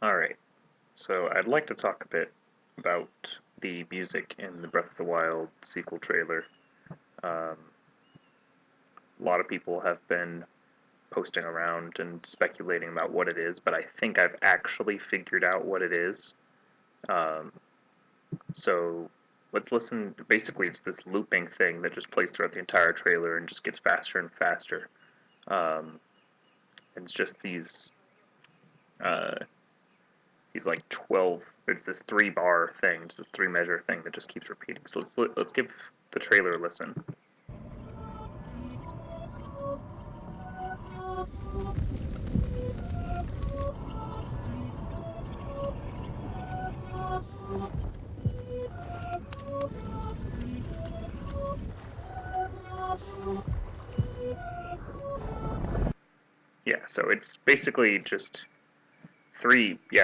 Alright, so I'd like to talk a bit about the music in the Breath of the Wild sequel trailer. A lot of people have been posting around and speculating about what it is, but I think I've actually figured out what it is. Um, so let's listen. Basically, it's this looping thing that just plays throughout the entire trailer and just gets faster and faster. Um, and it's just uh, these like 12. It's this 3-bar thing, it's this 3-measure thing that just keeps repeating. So let's give the trailer a listen. Yeah, so it's basically just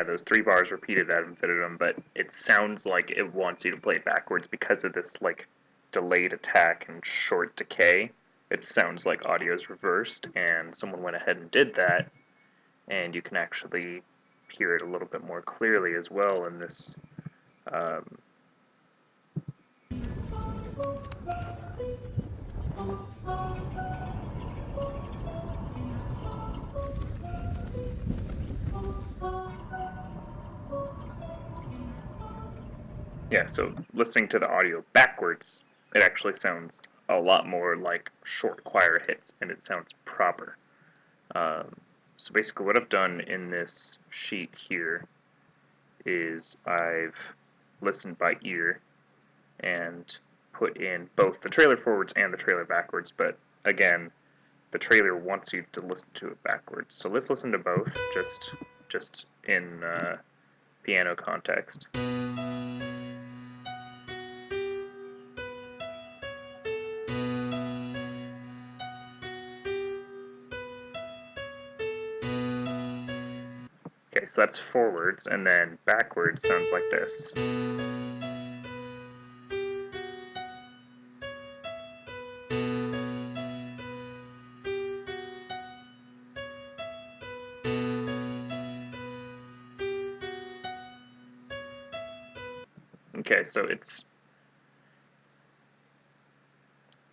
those 3 bars repeated ad infinitum, but it sounds like it wants you to play it backwards because of this like delayed attack and short decay. It sounds like audio is reversed, and someone went ahead and did that, and you can actually hear it a little bit more clearly as well in this. Um, yeah, so listening to the audio backwards, it actually sounds a lot more like short choir hits, and it sounds proper. Um, so basically what I've done in this sheet here is I've listened by ear and put in both the trailer forwards and the trailer backwards, but again, the trailer wants you to listen to it backwards. So let's listen to both, just in piano context. Okay, so that's forwards, and then backwards sounds like this. Okay, so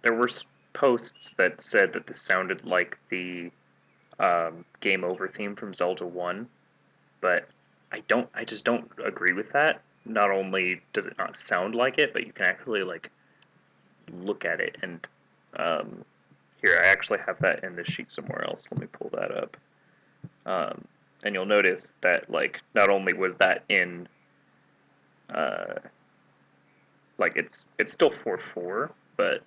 there were posts that said that this sounded like the Game Over theme from Zelda 1, but I just don't agree with that. Not only does it not sound like it, but you can actually like look at it and here I actually have that in this sheet somewhere else. Let me pull that up. And you'll notice that like not only was that in uh, like it's still 4/4, but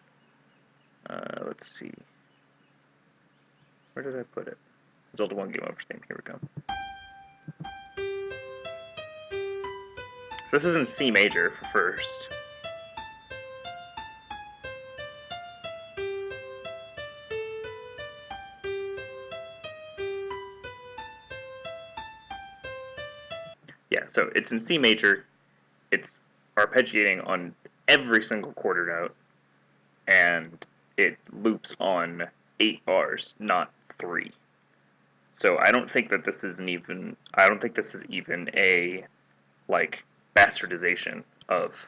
let's see, where did I put it? Zelda 1 Game Over theme. Here we go. So this is in C major for first. Yeah, so it's in C major. It's arpeggiating on every single quarter note, and it loops on 8 bars, not 3. So I don't think that this is even a like bastardization of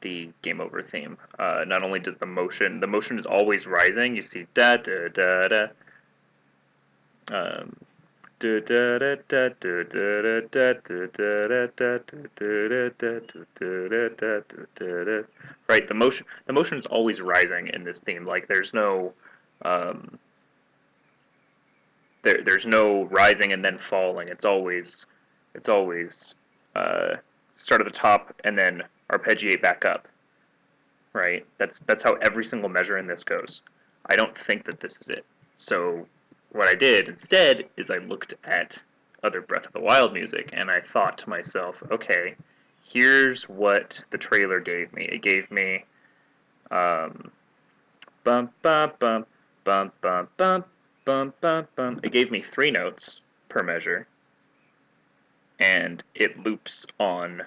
the Game Over theme. Not only does the motion is always rising. You see da da da da. Right, the motion is always rising in this theme. Like there's no there's no rising and then falling. It's always start at the top and then arpeggiate back up. Right? That's how every single measure in this goes. I don't think that this is it. So what I did instead is I looked at other Breath of the Wild music and I thought to myself, okay, here's what the trailer gave me. It gave me bump bump bump bump bump bump bump bump bump. It gave me 3 notes per measure, and it loops on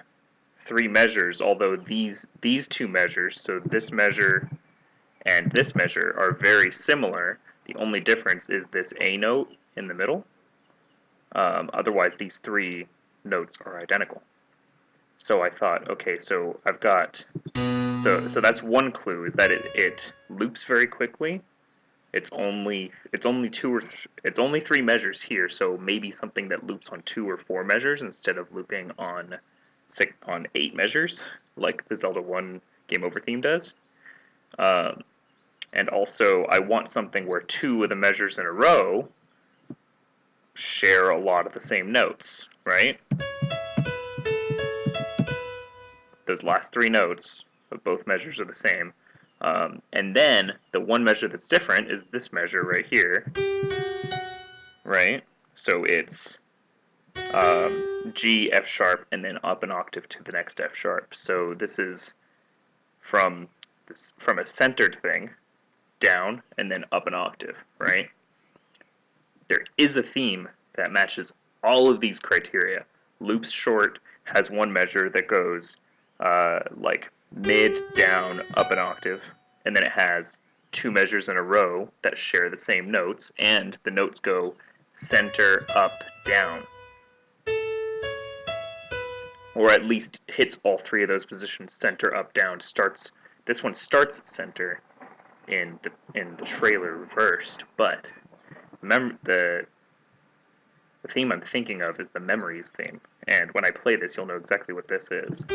3 measures. Although these 2 measures, so this measure and this measure, are very similar. The only difference is this A note in the middle. Otherwise, these 3 notes are identical. So I thought, okay, so I've got, so that's one clue, is that it loops very quickly. It's only it's only 3 measures here, so maybe something that loops on 2 or 4 measures instead of looping on 8 measures, like the Zelda 1 Game Over theme does. And also, I want something where 2 of the measures in a row share a lot of the same notes, right? Those last 3 notes of both measures are the same. And then the one measure that's different is this measure right here, right? So it's G, F sharp, and then up an octave to the next F sharp. So this is from a centered thing down and then up an octave, right? There is a theme that matches all of these criteria. Loops short, has one measure that goes like mid, down, up an octave, and then it has 2 measures in a row that share the same notes, and the notes go center, up, down. Or at least hits all 3 of those positions, center, up, down. This one starts at center in the trailer reversed, but the theme I'm thinking of is the Memories theme, and when I play this, you'll know exactly what this is.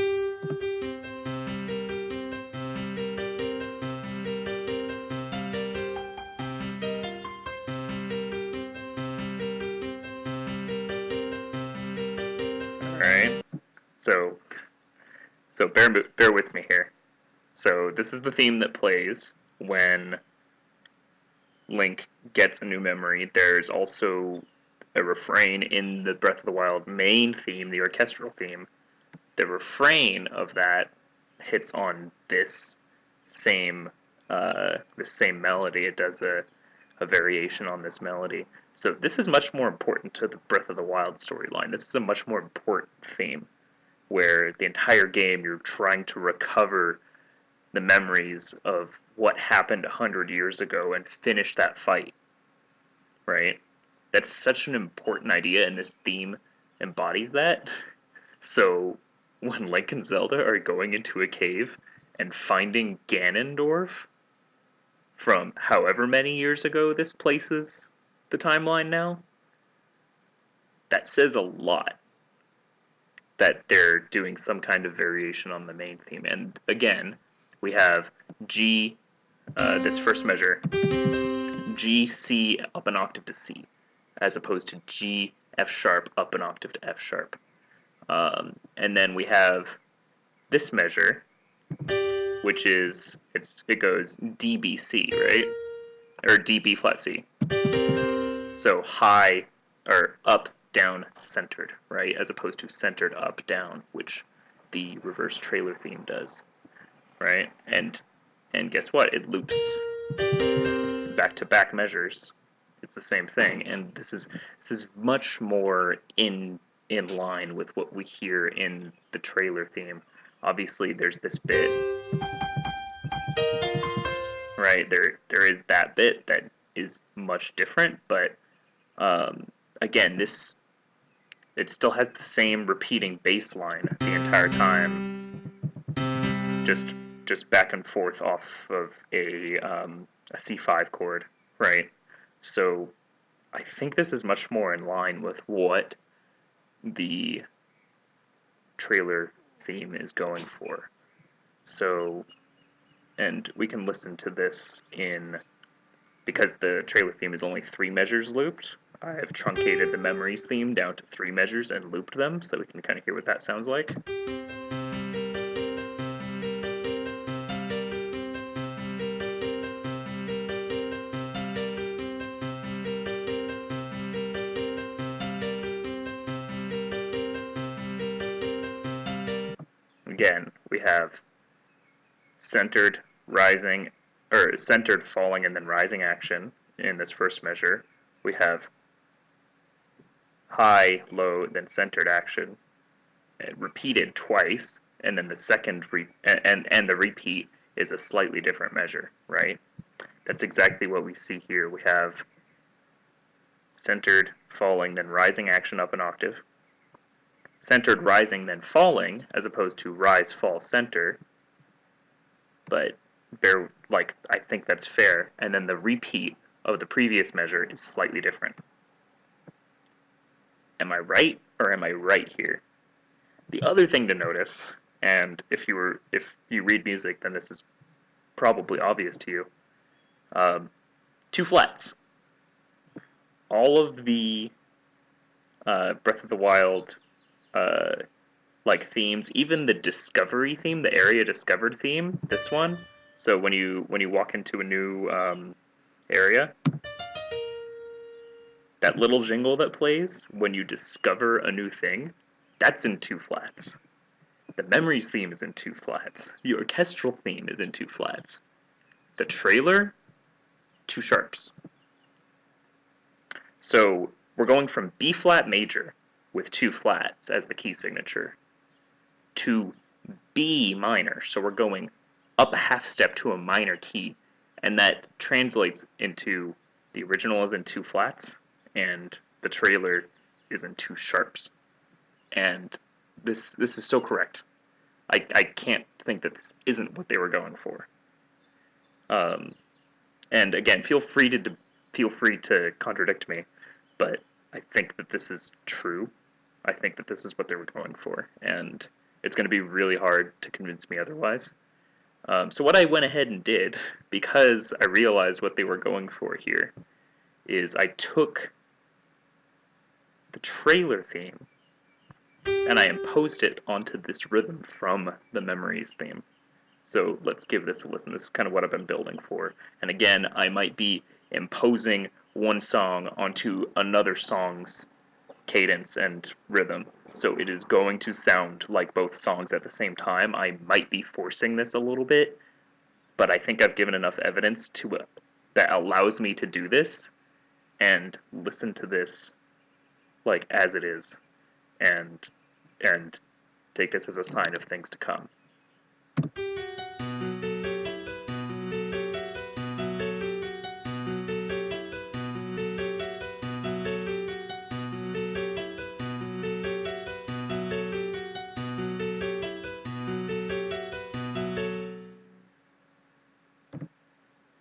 Alright, so bear with me here. So this is the theme that plays when Link gets a new memory. There's also a refrain in the Breath of the Wild main theme, the orchestral theme. The refrain of that hits on this same melody. It does a variation on this melody. So this is much more important to the Breath of the Wild storyline. This is a much more important theme, where the entire game you're trying to recover the memories of what happened 100 years ago and finish that fight, right? That's such an important idea, and this theme embodies that. So when Link and Zelda are going into a cave and finding Ganondorf from however many years ago this places the timeline now, that says a lot that they're doing some kind of variation on the main theme. And again, we have G, this first measure, G, C, up an octave to C, as opposed to G, F sharp, up an octave to F sharp. And then we have this measure, which is, it goes D, B, C, right? Or D, B, flat, C. So high, or up, down, centered, right? As opposed to centered, up, down, which the reverse trailer theme does, right? And guess what? It loops back-to-back measures. It's the same thing, and this is much more in line with what we hear in the trailer theme. Obviously, there's this bit, right? There is that bit that is much different, but again, it still has the same repeating bass line the entire time, just back and forth off of a C5 chord, right? So I think this is much more in line with what the trailer theme is going for. So, and we can listen to this because the trailer theme is only 3 measures looped. I've truncated the Memories theme down to 3 measures and looped them, so we can kind of hear what that sounds like. Again, we have centered, rising, or centered, falling, and then rising action in this first measure. We have high, low, then centered action, repeated twice, and then the second and the repeat is a slightly different measure, right? That's exactly what we see here. We have centered, falling, then rising action up an octave, centered, rising, then falling, as opposed to rise, fall, center. But I think that's fair. And then the repeat of the previous measure is slightly different. Am I right, or am I right here? The other thing to notice, and if you read music, then this is probably obvious to you. Two flats. All of the Breath of the Wild themes, even the discovery theme, the area discovered theme, this one. So when you walk into a new area, that little jingle that plays when you discover a new thing, that's in two flats. The memories theme is in two flats. The orchestral theme is in two flats. The trailer, two sharps. So we're going from B flat major with two flats as the key signature to B minor. So we're going up a half step to a minor key, and that translates into the original is in two flats and the trailer is in two sharps. And this is so correct. I can't think that this isn't what they were going for. And again, feel free to contradict me, but I think that this is true. I think that this is what they were going for, and it's going to be really hard to convince me otherwise. So what I went ahead and did, because I realized what they were going for here, is I took the trailer theme and I imposed it onto this rhythm from the Memories theme. So let's give this a listen. This is kind of what I've been building for. And again, I might be imposing one song onto another song's cadence and rhythm. So it is going to sound like both songs at the same time. I might be forcing this a little bit, but I think I've given enough evidence that allows me to do this and listen to this as it is, and take this as a sign of things to come.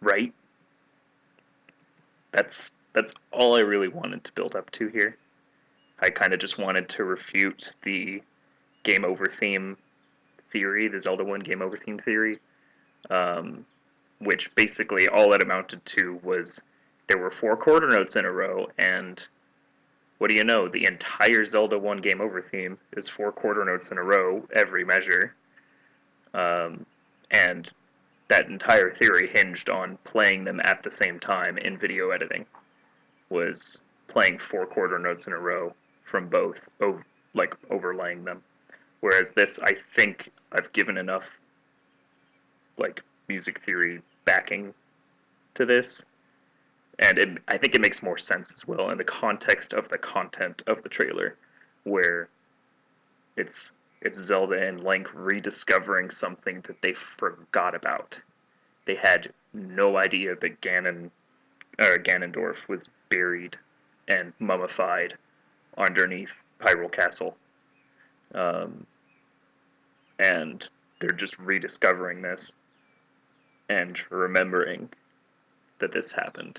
Right? That's all I really wanted to build up to here. I kind of just wanted to refute the game over theme theory, the Zelda 1 game over theme theory, which basically all it amounted to was there were 4 quarter notes in a row, and what do you know? The entire Zelda 1 game over theme is 4 quarter notes in a row, every measure, and that entire theory hinged on playing them at the same time in video editing, was playing 4 quarter notes in a row from both, overlaying them. Whereas this, I think I've given enough music theory backing to this, and I think it makes more sense as well in the context of the content of the trailer, where it's Zelda and Link rediscovering something that they forgot about. They had no idea that Ganondorf was buried and mummified underneath Hyrule Castle. And they're just rediscovering this and remembering that this happened.